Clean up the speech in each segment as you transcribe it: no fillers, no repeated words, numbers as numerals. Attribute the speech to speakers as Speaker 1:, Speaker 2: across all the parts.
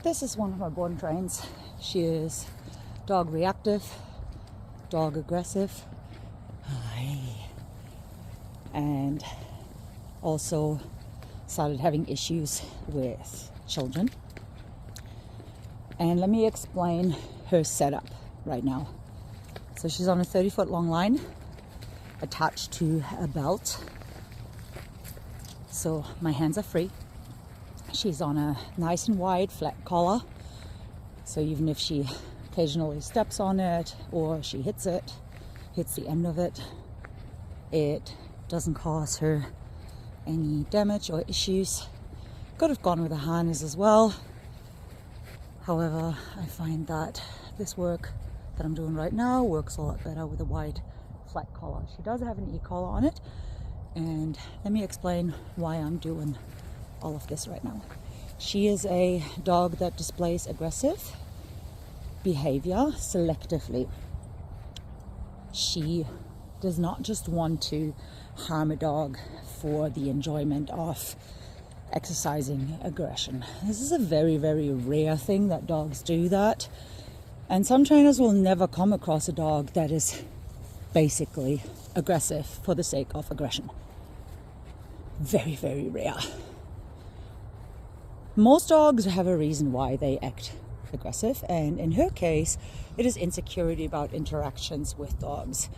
Speaker 1: This is one of my born trains. She is dog reactive, dog aggressive, and also started having issues with children. And let me explain her setup right now. So she's on a 30-foot long line attached to a belt. So my hands are free. She's on a nice and wide flat collar. So even if she occasionally steps on it or she hits the end of it, it doesn't cause her any damage or issues. Could have gone with a harness as well. However, I find that this work that I'm doing right now works a lot better with a wide flat collar. She does have an e-collar on it, and let me explain why I'm doing all of this right now. She is a dog that displays aggressive behavior selectively. She does not just want to harm a dog for the enjoyment of exercising aggression. This is a very, very rare thing that dogs do that. And some trainers will never come across a dog that is basically aggressive for the sake of aggression. Very, very rare. Most dogs have a reason why they act aggressive, and in her case, it is insecurity about interactions with dogs.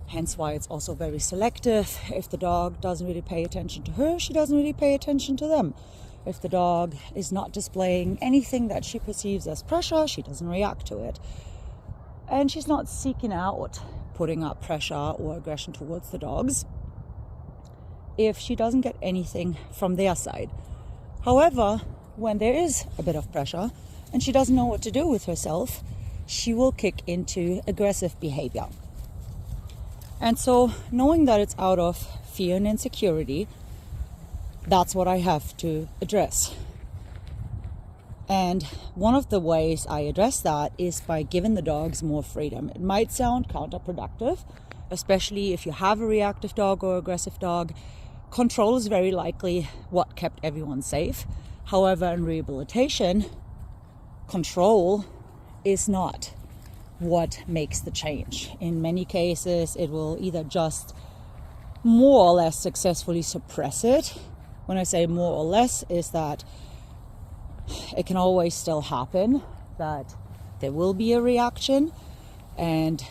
Speaker 1: Hence why it's also very selective. If the dog doesn't really pay attention to her, she doesn't really pay attention to them. If the dog is not displaying anything that she perceives as pressure, she doesn't react to it. And she's not seeking out putting up pressure or aggression towards the dogs if she doesn't get anything from their side. However, when there is a bit of pressure and she doesn't know what to do with herself, she will kick into aggressive behavior. And so, knowing that it's out of fear and insecurity, that's what I have to address. And one of the ways I address that is by giving the dogs more freedom. It might sound counterproductive, especially if you have a reactive dog or aggressive dog. Control is very likely what kept everyone safe. However, in rehabilitation, control is not what makes the change. In many cases, it will either just more or less successfully suppress it. When I say more or less, is that it can always still happen, that there will be a reaction, and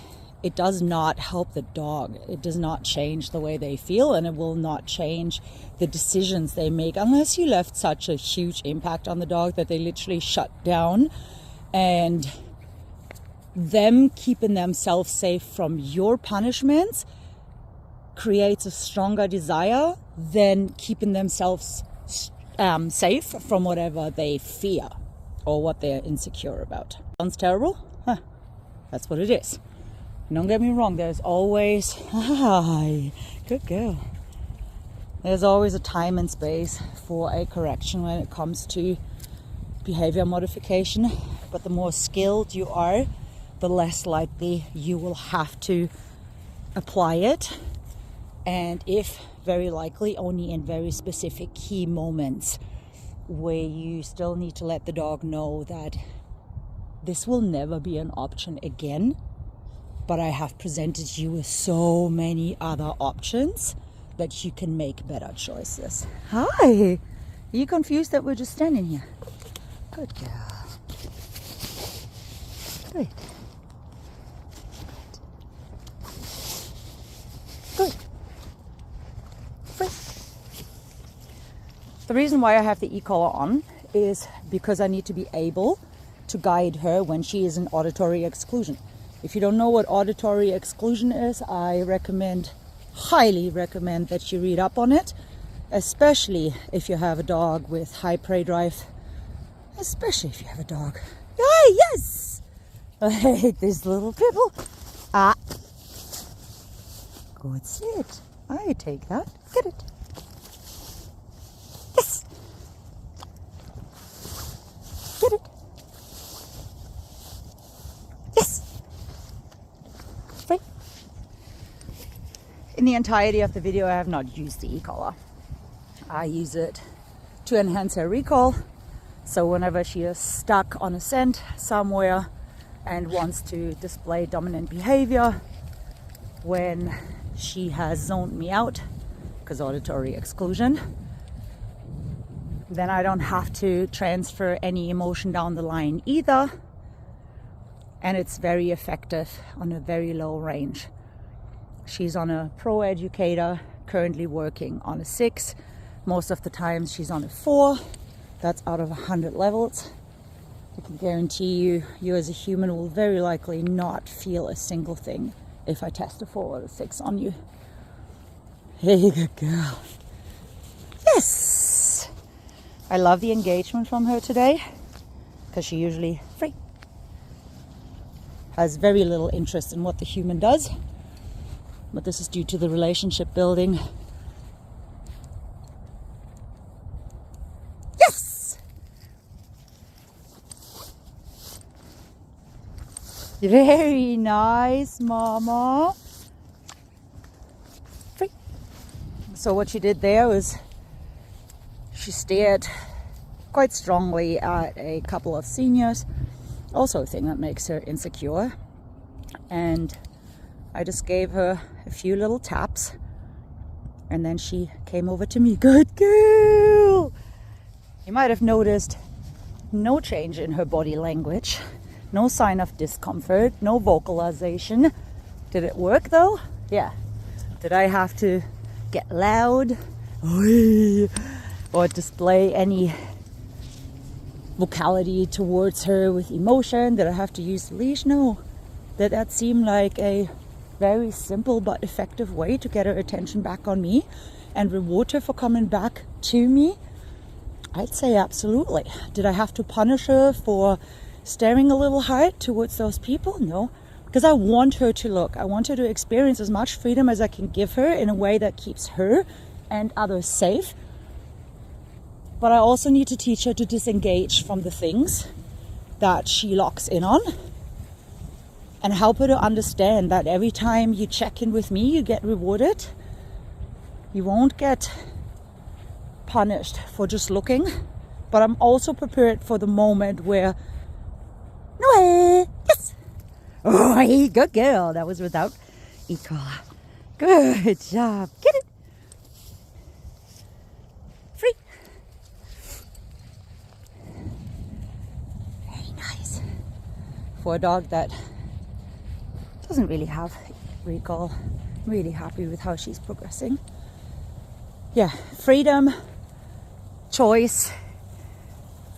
Speaker 1: it does not help the dog. It does not change the way they feel, and it will not change the decisions they make unless you left such a huge impact on the dog that they literally shut down, and them keeping themselves safe from your punishments creates a stronger desire than keeping themselves safe from whatever they fear or what they're insecure about. Sounds terrible? Huh. That's what it is. Don't get me wrong, there's always, good girl. There's always a time and space for a correction when it comes to behavior modification, but the more skilled you are, the less likely you will have to apply it. And if very likely, only in very specific key moments where you still need to let the dog know that this will never be an option again, but I have presented you with so many other options that you can make better choices. Hi! Are you confused that we're just standing here? Good girl. Good. Good. Free. The reason why I have the e-collar on is because I need to be able to guide her when she is in auditory exclusion. If you don't know what auditory exclusion is, I highly recommend that you read up on it, especially if you have a dog with high prey drive, especially if you have a dog. Yay, yes! I hate this little pibble. Good sit. I take that. Get it. Yes! Get it. Yes! Free. In the entirety of the video, I have not used the e-collar. I use it to enhance her recall, So whenever she is stuck on a scent somewhere and wants to display dominant behavior, when she has zoned me out, because auditory exclusion, then I don't have to transfer any emotion down the line either. And it's very effective on a very low range. She's on a pro educator, currently working on a 6. Most of the times she's on a 4. That's out of 100 levels. I can guarantee you, you as a human will very likely not feel a single thing if I test a 4 or a 6 on you. Hey, good girl. Yes! I love the engagement from her today, because she usually has very little interest in what the human does. But this is due to the relationship building. Yes! Very nice, Mama. Free. So what she did there was she stared quite strongly at a couple of seniors. Also a thing that makes her insecure. And I just gave her a few little taps, and then she came over to me. Good girl! You might have noticed no change in her body language, no sign of discomfort, no vocalization. Did it work though? Yeah. Did I have to get loud or display any vocality towards her with emotion? Did I have to use the leash? No. Did that seem like a very simple but effective way to get her attention back on me and reward her for coming back to me? I'd say absolutely. Did I have to punish her for staring a little hard towards those people? No, because I want her to look. I want her to experience as much freedom as I can give her in a way that keeps her and others safe. But I also need to teach her to disengage from the things that she locks in on, and help her to understand that every time you check in with me, you get rewarded. You won't get punished for just looking. But I'm also prepared for the moment where, Noelle, yes! Oh, hey, good girl. That was without E. coli. Good job. Get it. Free. Very nice. For a dog that doesn't really have recall. I'm really happy with how she's progressing. Yeah, freedom, choice,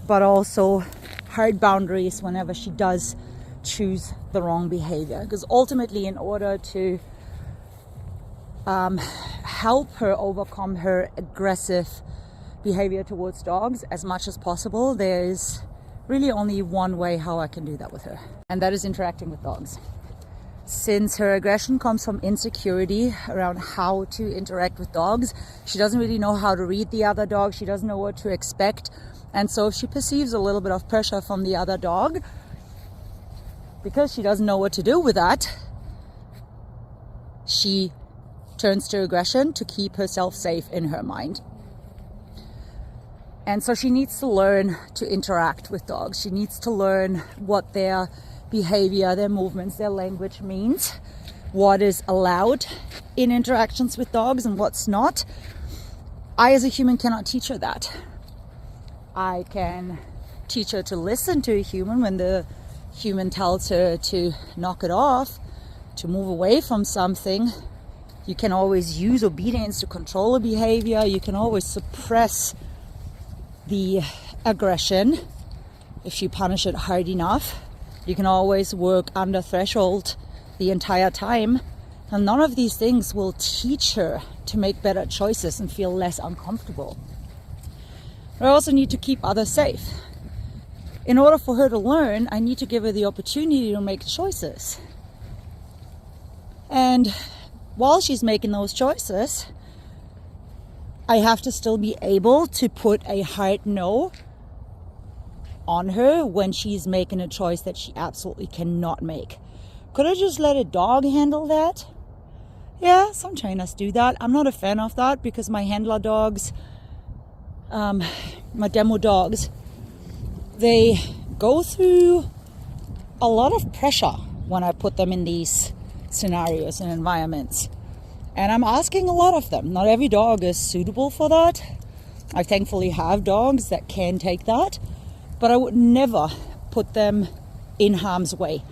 Speaker 1: but also hard boundaries whenever she does choose the wrong behavior. Because ultimately, in order to help her overcome her aggressive behavior towards dogs as much as possible, there is really only one way how I can do that with her, and that is interacting with dogs. Since her aggression comes from insecurity around how to interact with dogs, she doesn't really know how to read the other dog. She doesn't know what to expect. And so if she perceives a little bit of pressure from the other dog, because she doesn't know what to do with that, she turns to aggression to keep herself safe in her mind. And so she needs to learn to interact with dogs. She needs to learn what their behavior, their movements, their language means, what is allowed in interactions with dogs and what's not. I as a human cannot teach her that. I can teach her to listen to a human when the human tells her to knock it off, to move away from something. You can always use obedience to control a behavior. You can always suppress the aggression if you punish it hard enough. You can always work under threshold the entire time. And none of these things will teach her to make better choices and feel less uncomfortable. But I also need to keep others safe. In order for her to learn, I need to give her the opportunity to make choices. And while she's making those choices, I have to still be able to put a hard no on her when she's making a choice that she absolutely cannot make. Could I just let a dog handle that? Yeah, some trainers do that. I'm not a fan of that because my handler dogs, my demo dogs, they go through a lot of pressure when I put them in these scenarios and environments. And I'm asking a lot of them. Not every dog is suitable for that. I thankfully have dogs that can take that, but I would never put them in harm's way.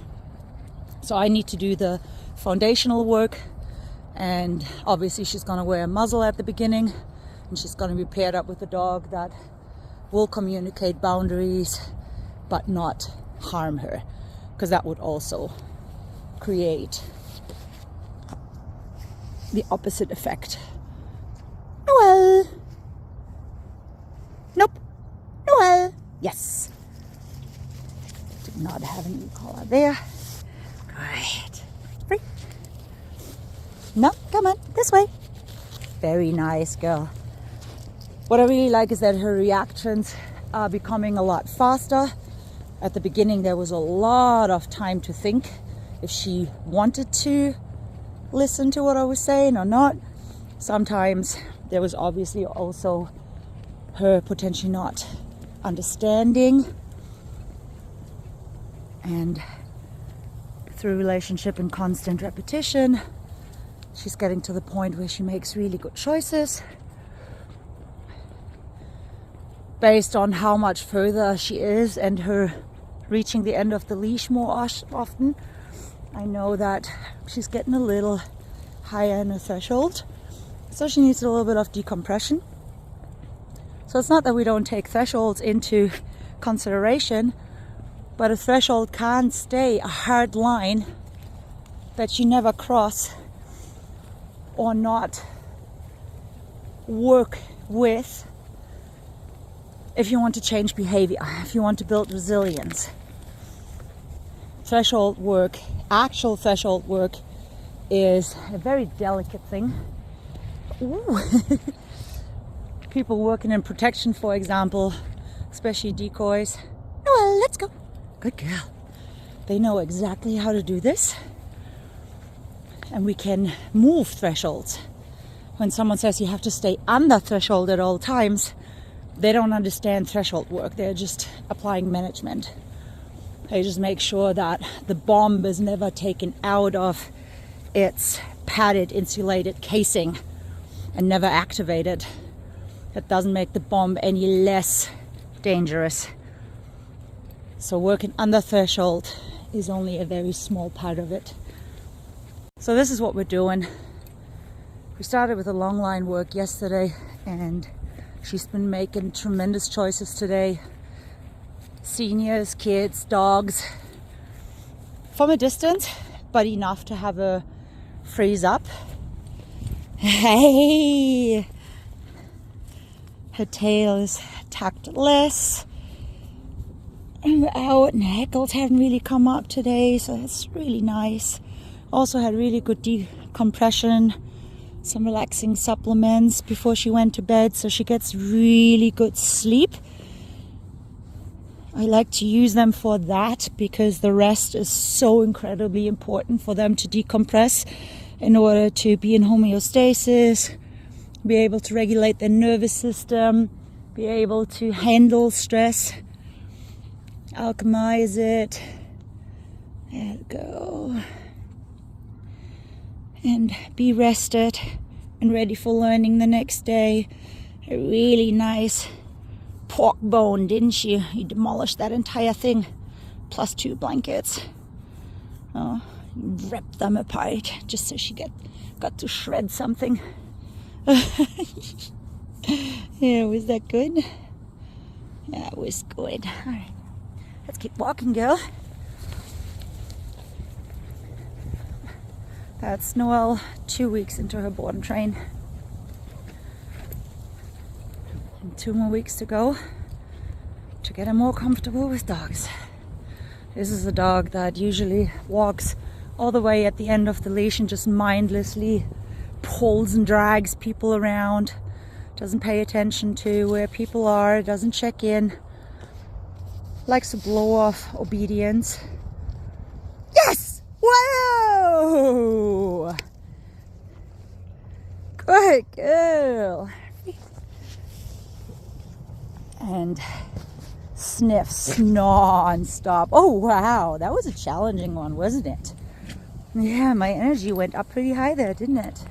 Speaker 1: So I need to do the foundational work, and obviously she's going to wear a muzzle at the beginning, and she's going to be paired up with a dog that will communicate boundaries but not harm her, because that would also create the opposite effect. Noelle! Nope. Noelle! Yes. Did not have any collar there. Good. Free. No, come on, this way. Very nice girl. What I really like is that her reactions are becoming a lot faster. At the beginning, there was a lot of time to think if she wanted to listen to what I was saying or not. Sometimes there was obviously also her potentially not understanding. And through relationship and constant repetition, she's getting to the point where she makes really good choices based on how much further she is and her reaching the end of the leash more often. I know that she's getting a little higher in her threshold, so she needs a little bit of decompression. So it's not that we don't take thresholds into consideration, but a threshold can't stay a hard line that you never cross or not work with if you want to change behavior, if you want to build resilience. Threshold work, actual threshold work, is a very delicate thing. Ooh. People working in protection, for example, especially decoys. Noelle, let's go. Good girl. They know exactly how to do this. And we can move thresholds. When someone says you have to stay under threshold at all times, they don't understand threshold work. They're just applying management. They just make sure that the bomb is never taken out of its padded, insulated casing and never activated. That doesn't make the bomb any less dangerous. So working under threshold is only a very small part of it. So this is what we're doing. We started with a long line work yesterday, and she's been making tremendous choices today. Seniors, kids, dogs, from a distance, but enough to have her freeze up. Hey! Her tail is tucked less. And we're out, and hackles haven't really come up today, so that's really nice. Also had really good decompression, some relaxing supplements before she went to bed, so she gets really good sleep. I like to use them for that because the rest is so incredibly important for them to decompress in order to be in homeostasis, be able to regulate their nervous system, be able to handle stress, alchemize it. There we go. And be rested and ready for learning the next day. A really nice pork bone, didn't you? You demolished that entire thing, plus 2 blankets. Oh, ripped them apart just so she got to shred something. Yeah, was that good? Yeah, it was good. All right, let's keep walking, girl. That's Noelle, 2 weeks into her board and train. And 2 more weeks to go to get her more comfortable with dogs. This is a dog that usually walks all the way at the end of the leash and just mindlessly pulls and drags people around, doesn't pay attention to where people are, doesn't check in, likes to blow off obedience. Yes! Whoa! Good girl. And sniffs non-stop. Oh wow, that was a challenging one, wasn't it? Yeah, my energy went up pretty high there, didn't it?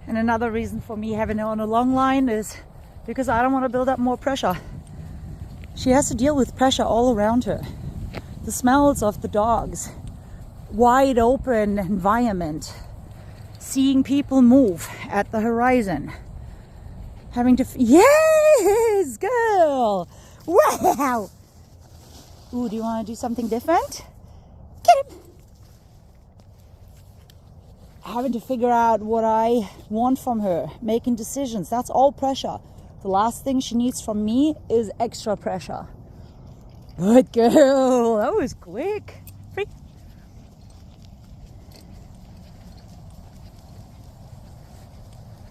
Speaker 1: And another reason for me having her on a long line is because I don't want to build up more pressure. She has to deal with pressure all around her. The smells of the dogs, wide open environment, seeing people move at the horizon, having to yes, girl, wow. Ooh, do you want to do something different? Get him. Having to figure out what I want from her, making decisions, that's all pressure. The last thing she needs from me is extra pressure. Good girl, that was quick. Free.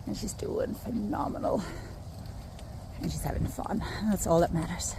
Speaker 1: And she's doing phenomenal. And she's having fun. That's all that matters.